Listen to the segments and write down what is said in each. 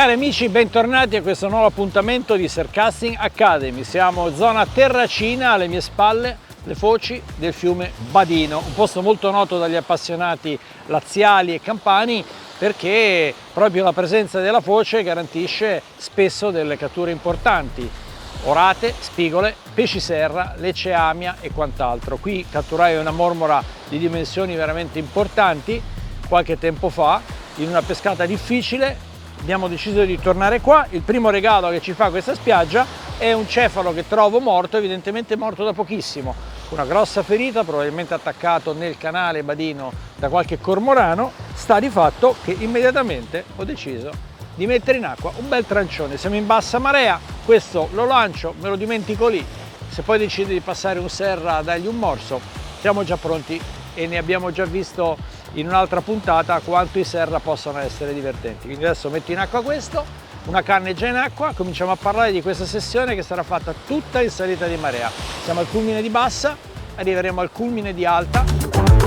Cari amici, bentornati a questo nuovo appuntamento di Surfcasting Academy. Siamo zona Terracina, alle mie spalle le foci del fiume Badino, un posto molto noto dagli appassionati laziali e campani perché proprio la presenza della foce garantisce spesso delle catture importanti: orate, spigole, pesci serra, lecce amia e quant'altro. Qui catturai una mormora di dimensioni veramente importanti qualche tempo fa in una pescata difficile. Abbiamo deciso di tornare qua. Il primo regalo che ci fa questa spiaggia è un cefalo che trovo morto, evidentemente morto da pochissimo, una grossa ferita, probabilmente attaccato nel canale Badino da qualche cormorano. Sta di fatto che immediatamente ho deciso di mettere in acqua un bel trancione. Siamo in bassa marea, questo lo lancio, me lo dimentico lì. Se poi decide di passare un serra a dargli un morso, siamo già pronti e ne abbiamo già visto in un'altra puntata quanto i serra possono essere divertenti. Quindi adesso metto in acqua questo, una canna è già in acqua, cominciamo a parlare di questa sessione che sarà fatta tutta in salita di marea. Siamo al culmine di bassa, arriveremo al culmine di alta.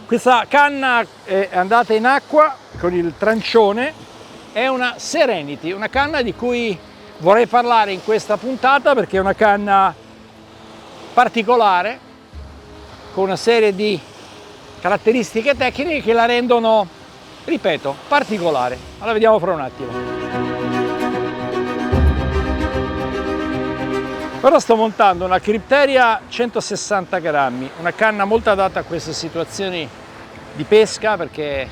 Questa canna è andata in acqua con il trancione, è una Serenity, una canna di cui vorrei parlare in questa puntata perché è una canna particolare, con una serie di caratteristiche tecniche che la rendono, ripeto, particolare. Allora vediamo fra un attimo. Ora sto montando una Crypteria 160 grammi, una canna molto adatta a queste situazioni di pesca perché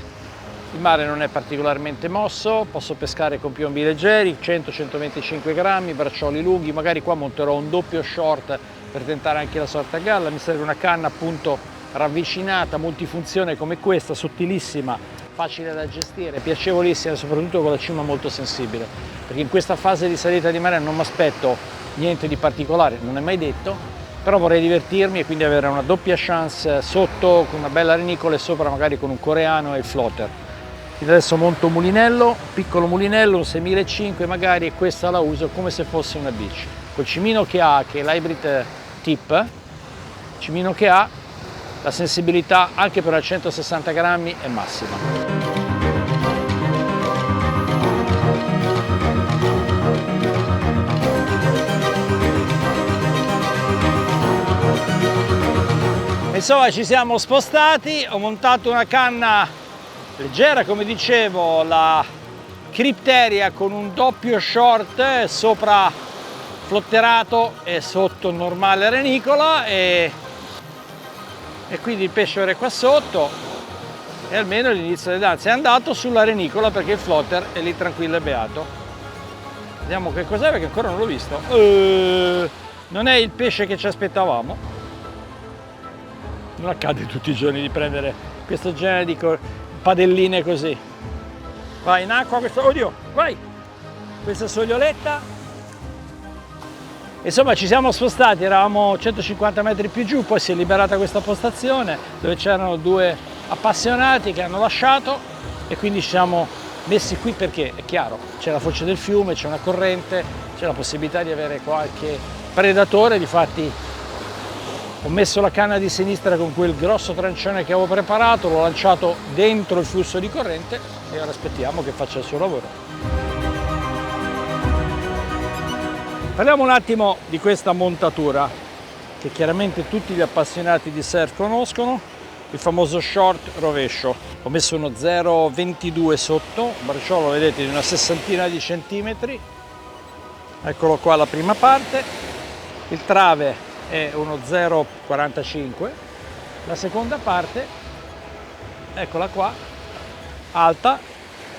il mare non è particolarmente mosso, posso pescare con piombi leggeri, 100-125 grammi, braccioli lunghi. Magari qua monterò un doppio short per tentare anche la sorte a galla. Mi serve una canna appunto ravvicinata, multifunzione come questa, sottilissima, facile da gestire, piacevolissima e soprattutto con la cima molto sensibile, perché in questa fase di salita di mare non mi aspetto niente di particolare, non è mai detto, però vorrei divertirmi e quindi avere una doppia chance sotto con una bella renicola e sopra magari con un coreano e il floater. Quindi adesso monto un mulinello, un piccolo mulinello, un 6500 magari, e questa la uso come se fosse una beach. Col cimino che ha, che è l'Hybrid Tip, cimino che ha, la sensibilità anche per la 160 grammi è massima. Insomma, ci siamo spostati, ho montato una canna leggera, come dicevo, la Crypteria con un doppio short, sopra flotterato e sotto normale renicola, e quindi il pesce ora è qua sotto e almeno l'inizio delle danze. È andato sulla renicola perché il floater è lì tranquillo e beato. Vediamo che cos'è perché ancora non l'ho visto. Non è il pesce che ci aspettavamo. Non accade tutti i giorni di prendere questo genere di padelline così. Vai in acqua questo, oddio, vai! Questa soglioletta. Insomma, ci siamo spostati, eravamo 150 metri più giù, poi si è liberata questa postazione dove c'erano due appassionati che hanno lasciato e quindi ci siamo messi qui perché, è chiaro, c'è la foce del fiume, c'è una corrente, c'è la possibilità di avere qualche predatore. Difatti ho messo la canna di sinistra con quel grosso trancione che avevo preparato, l'ho lanciato dentro il flusso di corrente e ora aspettiamo che faccia il suo lavoro. Parliamo un attimo di questa montatura che chiaramente tutti gli appassionati di surf conoscono, il famoso short rovescio. Ho messo uno 0,22 sotto, un bracciolo vedete di una sessantina di centimetri, eccolo qua la prima parte, il trave è uno 0,45, la seconda parte, eccola qua, alta,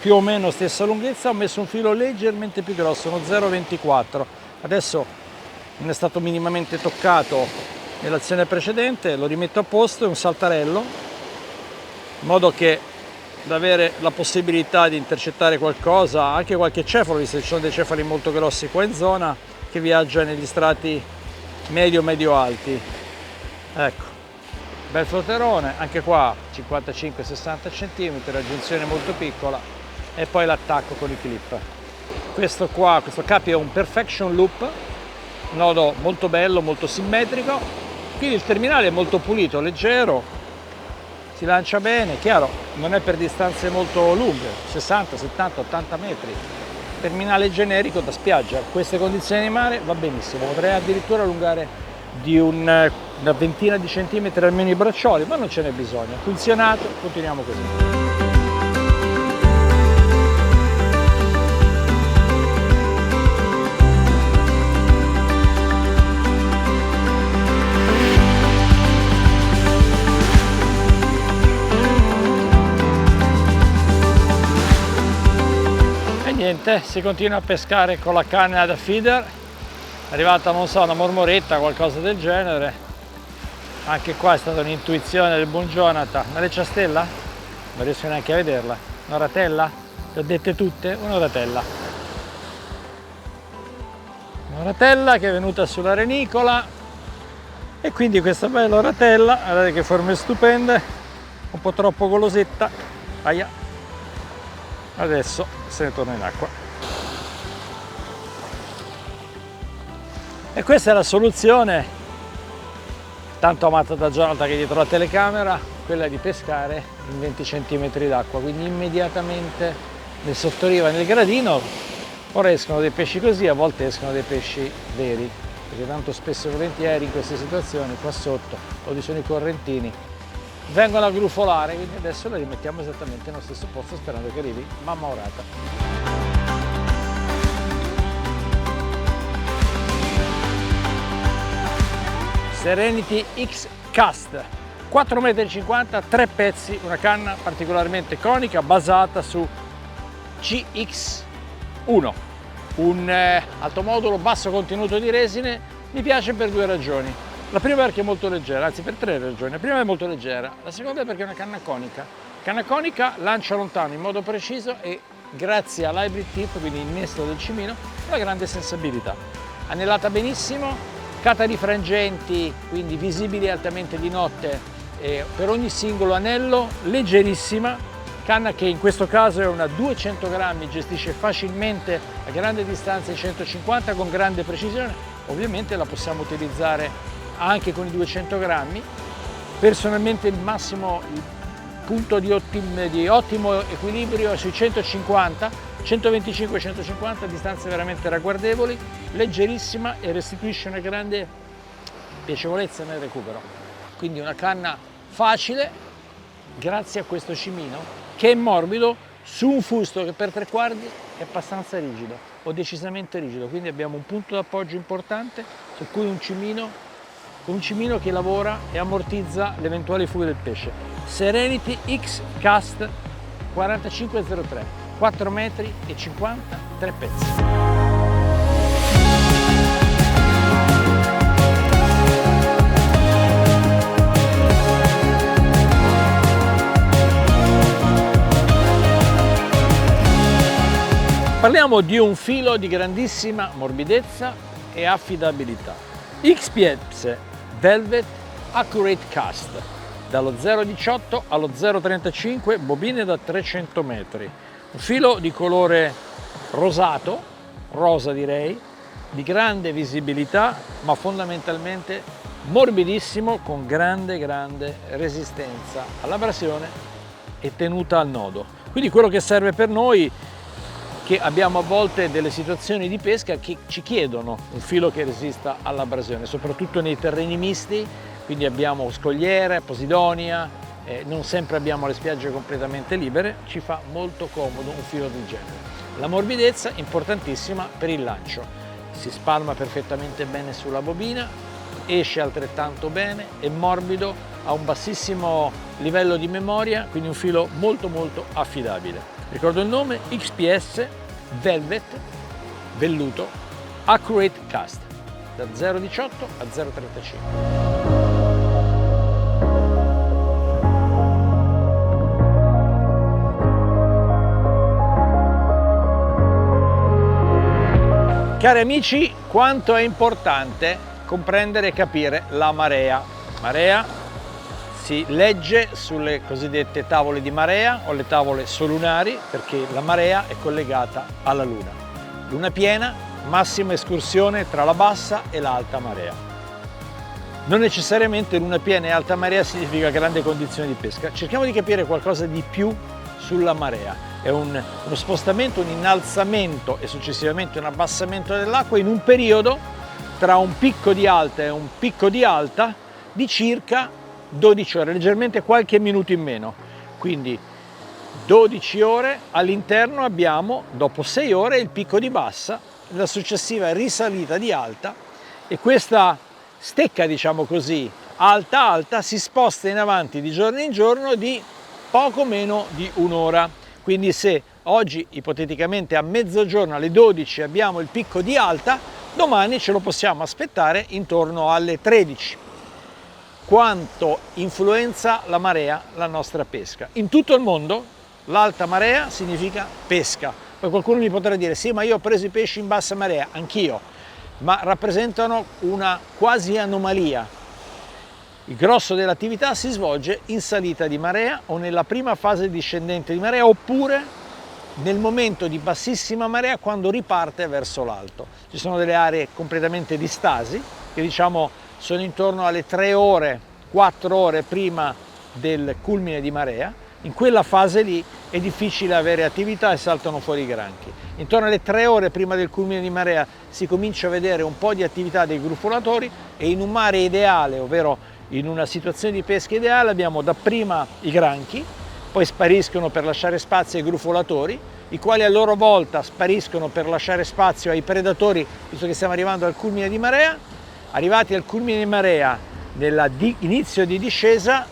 più o meno stessa lunghezza. Ho messo un filo leggermente più grosso, uno 0,24. Adesso non è stato minimamente toccato nell'azione precedente, lo rimetto a posto, è un saltarello, in modo che da avere la possibilità di intercettare qualcosa, anche qualche cefalo, visto che ci sono dei cefali molto grossi qua in zona, che viaggia negli strati medio alti. Ecco, bel flotterone, anche qua 55-60 cm, aggiunzione molto piccola, e poi l'attacco con i clip. Questo Capi è un Perfection Loop, nodo molto bello, molto simmetrico, quindi il terminale è molto pulito, leggero, si lancia bene, chiaro, non è per distanze molto lunghe, 60, 70, 80 metri, terminale generico da spiaggia. Queste condizioni di mare va benissimo, potrei addirittura allungare di una ventina di centimetri almeno i braccioli, ma non ce n'è bisogno, funzionato, continuiamo così. Niente, si continua a pescare con la canna da feeder, è arrivata, non so, una mormoretta, qualcosa del genere. Anche qua è stata un'intuizione del buon Jonathan. Una lecciastella? Non riesco neanche a vederla. Una ratella? Le ho dette tutte? Una ratella. Una ratella che è venuta sulla renicola, e quindi questa bella ratella, guardate che forme stupende, un po' troppo golosetta. Aia. Adesso se ne torna in acqua. E questa è la soluzione, tanto amata da Jonathan che è dietro la telecamera, quella di pescare in 20 cm d'acqua, quindi immediatamente nel sottoriva, nel gradino. Ora escono dei pesci così, a volte escono dei pesci veri, perché tanto spesso e volentieri in queste situazioni qua sotto, dove sono i correntini, vengono a grufolare, quindi adesso la rimettiamo esattamente nello stesso posto sperando che arrivi mamma orata. Serenity X Cast, 4,50 m, 3 pezzi, una canna particolarmente conica basata su GX1, un alto modulo basso contenuto di resine. Mi piace per due ragioni. La prima perché è molto leggera, anzi per tre ragioni. La prima è molto leggera, la seconda è perché è una canna conica. Canna conica, lancia lontano in modo preciso e grazie all'hybrid tip, quindi il nastro del cimino, una grande sensibilità. Anellata benissimo, cata di frangenti, quindi visibili altamente di notte per ogni singolo anello, leggerissima, canna che in questo caso è una 200 grammi, gestisce facilmente a grande distanza di 150 con grande precisione. Ovviamente la possiamo utilizzare anche con i 200 grammi. Personalmente il punto di ottimo equilibrio è sui 150, 125-150, distanze veramente ragguardevoli, leggerissima e restituisce una grande piacevolezza nel recupero. Quindi una canna facile grazie a questo cimino che è morbido su un fusto che per 3/4 è abbastanza rigido o decisamente rigido, quindi abbiamo un punto d'appoggio importante su cui un cimino che lavora e ammortizza le eventuali fughe del pesce. Serenity X Cast 4503, 4,50 m, 3 pezzi. Parliamo di un filo di grandissima morbidezza e affidabilità. XPS Velvet Accurate Cast, dallo 0,18 allo 0,35, bobine da 300 metri. Un filo di colore rosato, rosa direi, di grande visibilità, ma fondamentalmente morbidissimo, con grande resistenza all'abrasione e tenuta al nodo. Quindi quello che serve per noi, che abbiamo a volte delle situazioni di pesca che ci chiedono un filo che resista all'abrasione, soprattutto nei terreni misti, quindi abbiamo scogliere, posidonia, non sempre abbiamo le spiagge completamente libere, ci fa molto comodo un filo del genere. La morbidezza importantissima per il lancio, si spalma perfettamente bene sulla bobina, esce altrettanto bene, è morbido, ha un bassissimo livello di memoria, quindi un filo molto affidabile. Ricordo il nome, XPS Velvet Velluto Accurate Cast, da 0,18 a 0,35. Cari amici, quanto è importante comprendere e capire la marea. Marea si legge sulle cosiddette tavole di marea o le tavole solunari, perché la marea è collegata alla Luna. Luna piena, massima escursione tra la bassa e l'alta marea. Non necessariamente luna piena e alta marea significa grande condizione di pesca. Cerchiamo di capire qualcosa di più sulla marea. È uno spostamento, un innalzamento e successivamente un abbassamento dell'acqua in un periodo tra un picco di alta e un picco di alta di circa 12 ore, leggermente qualche minuto in meno. Quindi 12 ore, all'interno abbiamo, dopo 6 ore, il picco di bassa, la successiva risalita di alta, e questa stecca, diciamo così, alta-alta, si sposta in avanti di giorno in giorno di poco meno di un'ora. Quindi se oggi ipoteticamente a mezzogiorno alle 12 abbiamo il picco di alta, domani ce lo possiamo aspettare intorno alle 13. Quanto influenza la marea la nostra pesca? In tutto il mondo l'alta marea significa pesca. Poi qualcuno mi potrà dire: sì, ma io ho preso i pesci in bassa marea, anch'io, ma rappresentano una quasi anomalia. Il grosso dell'attività si svolge in salita di marea o nella prima fase discendente di marea, oppure nel momento di bassissima marea, quando riparte verso l'alto. Ci sono delle aree completamente di stasi che, diciamo, sono intorno alle 3 ore, 4 ore prima del culmine di marea. In quella fase lì è difficile avere attività e saltano fuori i granchi. Intorno alle 3 ore prima del culmine di marea si comincia a vedere un po' di attività dei grufolatori, e in un mare ideale, ovvero in una situazione di pesca ideale, abbiamo dapprima i granchi, poi spariscono per lasciare spazio ai grufolatori, i quali a loro volta spariscono per lasciare spazio ai predatori, visto che stiamo arrivando al culmine di marea. Arrivati al culmine di marea, nell'inizio di discesa,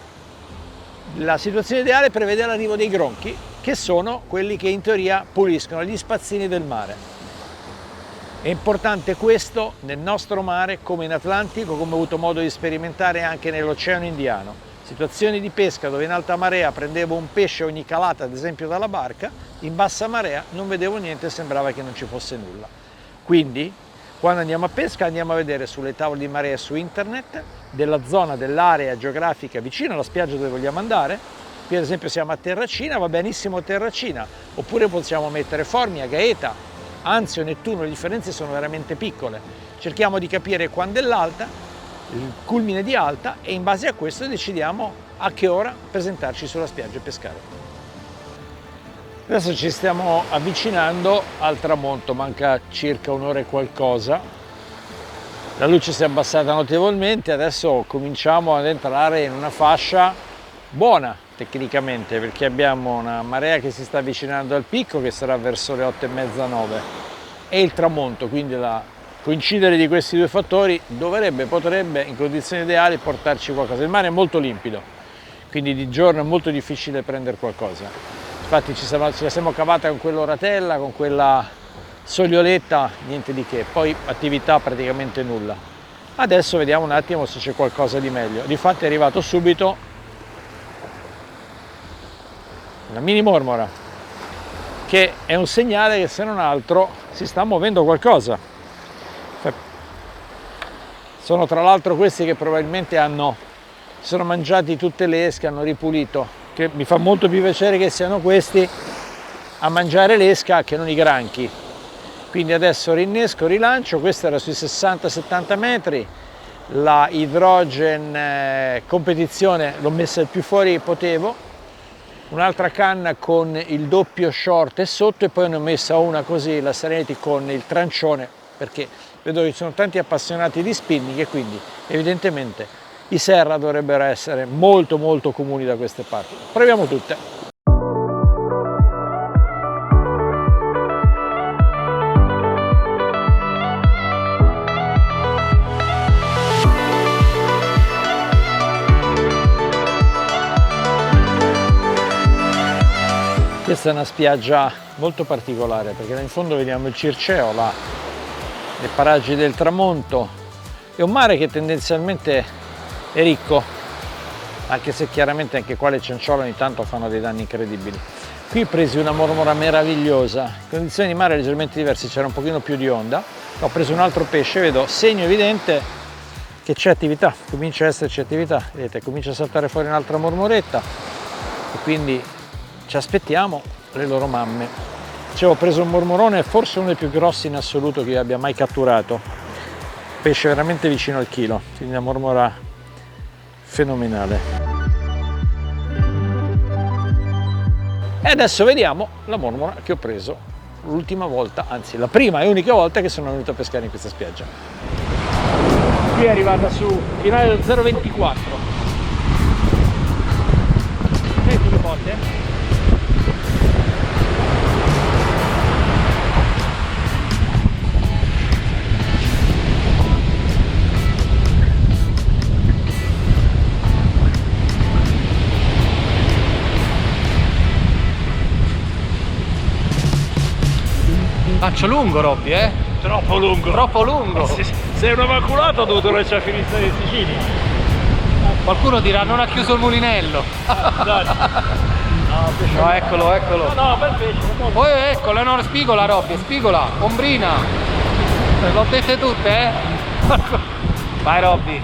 la situazione ideale prevede l'arrivo dei gronchi, che sono quelli che in teoria puliscono gli spazzini del mare. È importante questo nel nostro mare, come in Atlantico, come ho avuto modo di sperimentare anche nell'Oceano Indiano. Situazioni di pesca dove in alta marea prendevo un pesce ogni calata, ad esempio dalla barca, in bassa marea non vedevo niente, sembrava che non ci fosse nulla. Quindi, quando andiamo a pesca, andiamo a vedere sulle tavole di marea su internet della zona, dell'area geografica vicino alla spiaggia dove vogliamo andare. Qui ad esempio siamo a Terracina, va benissimo Terracina, oppure possiamo mettere Formia, Gaeta, Anzio, Nettuno, le differenze sono veramente piccole. Cerchiamo di capire quando è l'alta, il culmine di alta, e in base a questo decidiamo a che ora presentarci sulla spiaggia e pescare. Adesso ci stiamo avvicinando al tramonto, manca circa un'ora e qualcosa. La luce si è abbassata notevolmente, adesso cominciamo ad entrare in una fascia buona tecnicamente, perché abbiamo una marea che si sta avvicinando al picco, che sarà verso le 8:30, 9, e il tramonto, quindi la coincidere di questi due fattori potrebbe in condizioni ideali portarci qualcosa. Il mare è molto limpido, quindi di giorno è molto difficile prendere qualcosa. Infatti ce la siamo cavata con quell'oratella, con quella soglioletta, niente di che, poi attività praticamente nulla. Adesso vediamo un attimo se c'è qualcosa di meglio. Difatti è arrivato subito una mini mormora, che è un segnale che, se non altro, si sta muovendo qualcosa. Sono tra l'altro questi che probabilmente si sono mangiati tutte le esche, hanno ripulito, che mi fa molto più piacere che siano questi a mangiare l'esca che non i granchi. Quindi adesso rinnesco, rilancio. Questo era sui 60-70 metri, la hydrogen competizione l'ho messa il più fuori che potevo, un'altra canna con il doppio short e sotto, e poi ne ho messa una così, la Serenity, con il trancione, perché vedo che ci sono tanti appassionati di spinning e quindi evidentemente i serra dovrebbero essere molto molto comuni da queste parti. Proviamo tutte. Questa è una spiaggia molto particolare, perché là in fondo vediamo il Circeo, là nei paraggi del tramonto. È un mare che tendenzialmente è ricco, anche se chiaramente anche qua le cianciole ogni tanto fanno dei danni incredibili. Qui presi una mormora meravigliosa, condizioni di mare leggermente diverse, c'era un pochino più di onda, ho preso un altro pesce, vedo segno evidente che c'è attività, comincia a esserci attività, vedete, comincia a saltare fuori un'altra mormoretta e quindi ci aspettiamo le loro mamme. Dicevo, ho preso un mormorone, forse uno dei più grossi in assoluto che io abbia mai catturato, pesce veramente vicino al chilo, quindi una mormora fenomenale. E adesso vediamo la mormora che ho preso l'ultima volta, anzi la prima e unica volta che sono venuto a pescare in questa spiaggia. Qui è arrivata su finale del 0,24. Senti le botte? Faccio lungo, Robby, eh? Troppo lungo. Troppo lungo. Sei un maculato, ho dovuto lasciare finire in Sicilia. Qualcuno dirà non ha chiuso il mulinello. No, eccolo, eccolo. No, bel pesce. Poi eccolo, no, spigola, Robby, spigola, ombrina. L'ho dette tutte, eh? Vai, Robby.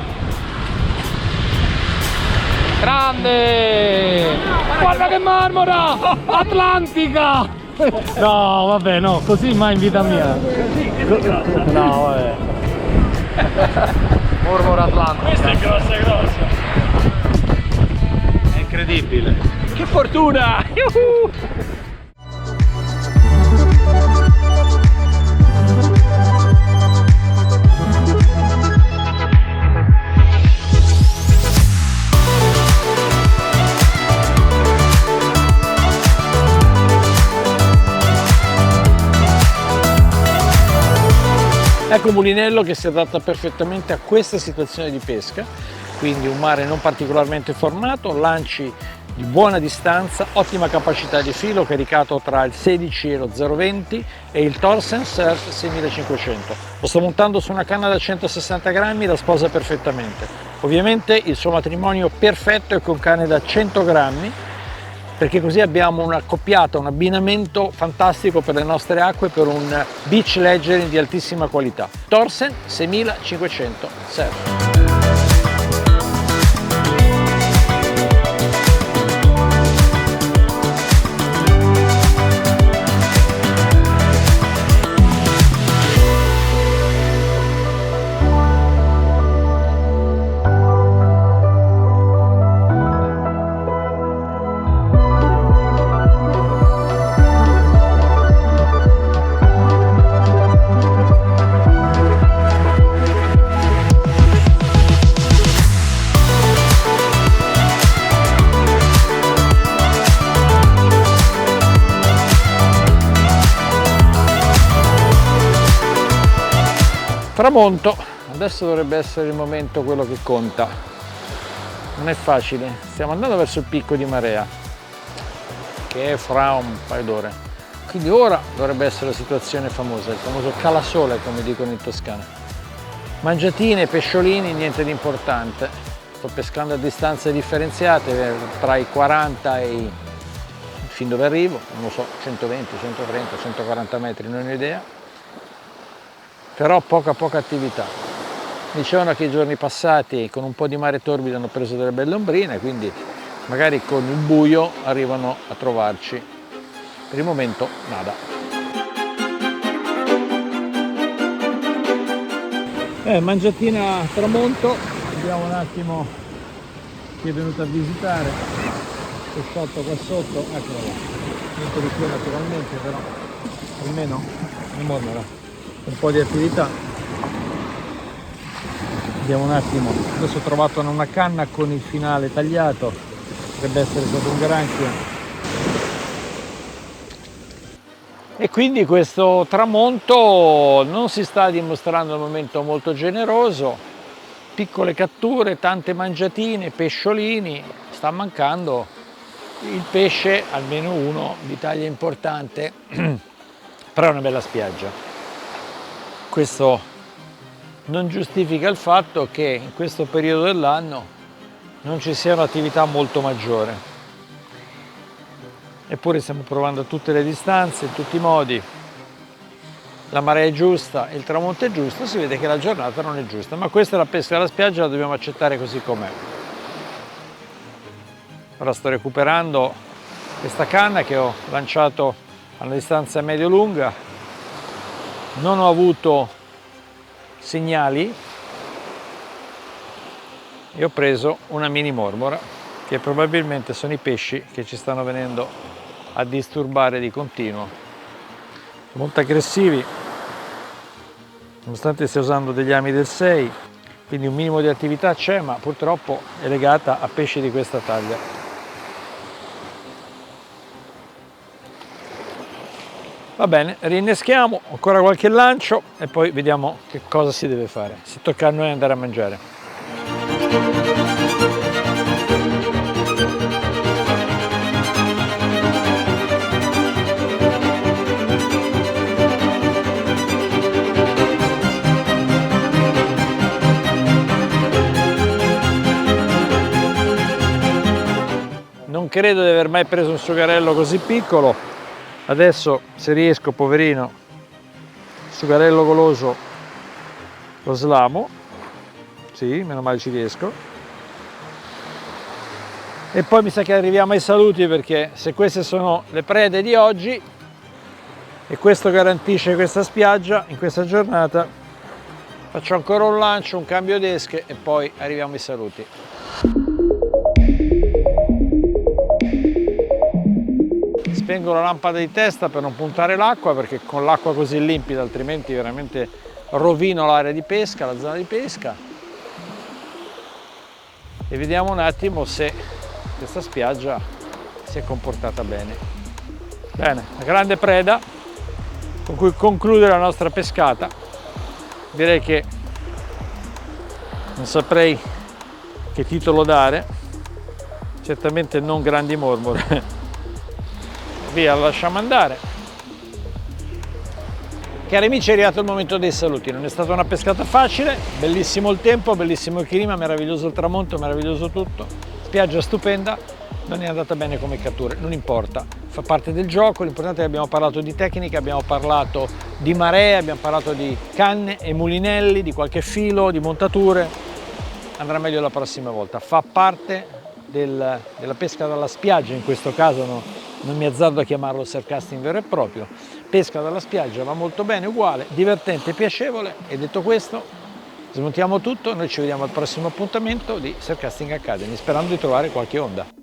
Grande! Guarda che marmora! Atlantica! No, vabbè, no, così mai in vita mia. No, vabbè. Mormora atlantica. Questa è grossa, grossa. È incredibile. Che fortuna! Ecco un mulinello che si adatta perfettamente a questa situazione di pesca, quindi un mare non particolarmente formato, lanci di buona distanza, ottima capacità di filo caricato tra il 16 e lo 0,20 e il Thorsen Surf 6500. Lo sto montando su una canna da 160 grammi, la sposa perfettamente. Ovviamente il suo matrimonio perfetto è con canne da 100 grammi, perché così abbiamo una accoppiata, un abbinamento fantastico per le nostre acque, per un beach leggering di altissima qualità. Thorsen 6500 Surf. Tramonto, adesso dovrebbe essere il momento quello che conta. Non è facile, stiamo andando verso il picco di marea, che è fra un paio d'ore. Quindi ora dovrebbe essere la situazione famosa, il famoso calasole, come dicono in Toscana. Mangiatine, pesciolini, niente di importante. Sto pescando a distanze differenziate, tra i 40 e i, fin dove arrivo, non lo so, 120, 130, 140 metri, non ho idea. Però poca attività. Dicevano che i giorni passati con un po' di mare torbido hanno preso delle belle ombrine, quindi magari con il buio arrivano a trovarci. Per il momento nada. Mangiatina tramonto, vediamo un attimo chi è venuto a visitare. C'è sotto qua sotto, eccolo là. Niente di più naturalmente, però almeno è mormora. Un po' di attività. Vediamo un attimo, adesso ho trovato una canna con il finale tagliato, potrebbe essere stato un granchio. E quindi questo tramonto non si sta dimostrando al momento molto generoso, piccole catture, tante mangiatine, pesciolini, sta mancando il pesce, almeno uno di taglia importante, però è una bella spiaggia. Questo non giustifica il fatto che in questo periodo dell'anno non ci sia un'attività molto maggiore. eppure stiamo provando a tutte le distanze, in tutti i modi. La marea è giusta, il tramonto è giusto, si vede che la giornata non è giusta, ma questa è la pesca della spiaggia, la dobbiamo accettare così com'è. Ora sto recuperando questa canna che ho lanciato a una distanza medio-lunga, non ho avuto segnali e ho preso una mini mormora, che probabilmente sono i pesci che ci stanno venendo a disturbare di continuo. Molto aggressivi, nonostante stia usando degli ami del 6, quindi un minimo di attività c'è, ma purtroppo è legata a pesci di questa taglia. Va bene, rinneschiamo ancora qualche lancio e poi vediamo che cosa si deve fare. Se tocca a noi andare a mangiare. Non credo di aver mai preso un sugarello così piccolo. Adesso, se riesco, poverino, sugarello goloso, lo slamo. Sì, meno male ci riesco. E poi mi sa che arriviamo ai saluti, perché se queste sono le prede di oggi e questo garantisce questa spiaggia in questa giornata, faccio ancora un lancio, un cambio d'esche e poi arriviamo ai saluti. Spengo la lampada di testa per non puntare l'acqua, perché con l'acqua così limpida altrimenti veramente rovino l'area di pesca, la zona di pesca. E vediamo un attimo se questa spiaggia si è comportata bene. Bene, una grande preda con cui concludere la nostra pescata. Direi che non saprei che titolo dare, certamente non grandi mormore. Via, lo lasciamo andare. Cari amici, è arrivato il momento dei saluti. Non è stata una pescata facile, bellissimo il tempo, bellissimo il clima, meraviglioso il tramonto, meraviglioso tutto, spiaggia stupenda. Non è andata bene come catture, non importa, fa parte del gioco. L'importante è che abbiamo parlato di tecnica, abbiamo parlato di maree, abbiamo parlato di canne e mulinelli, di qualche filo, di montature. Andrà meglio la prossima volta, fa parte della pesca dalla spiaggia. In questo caso non mi azzardo a chiamarlo surfcasting vero e proprio. Pesca dalla spiaggia va molto bene, uguale, divertente e piacevole. E detto questo, smontiamo tutto, noi ci vediamo al prossimo appuntamento di Surfcasting Academy, sperando di trovare qualche onda.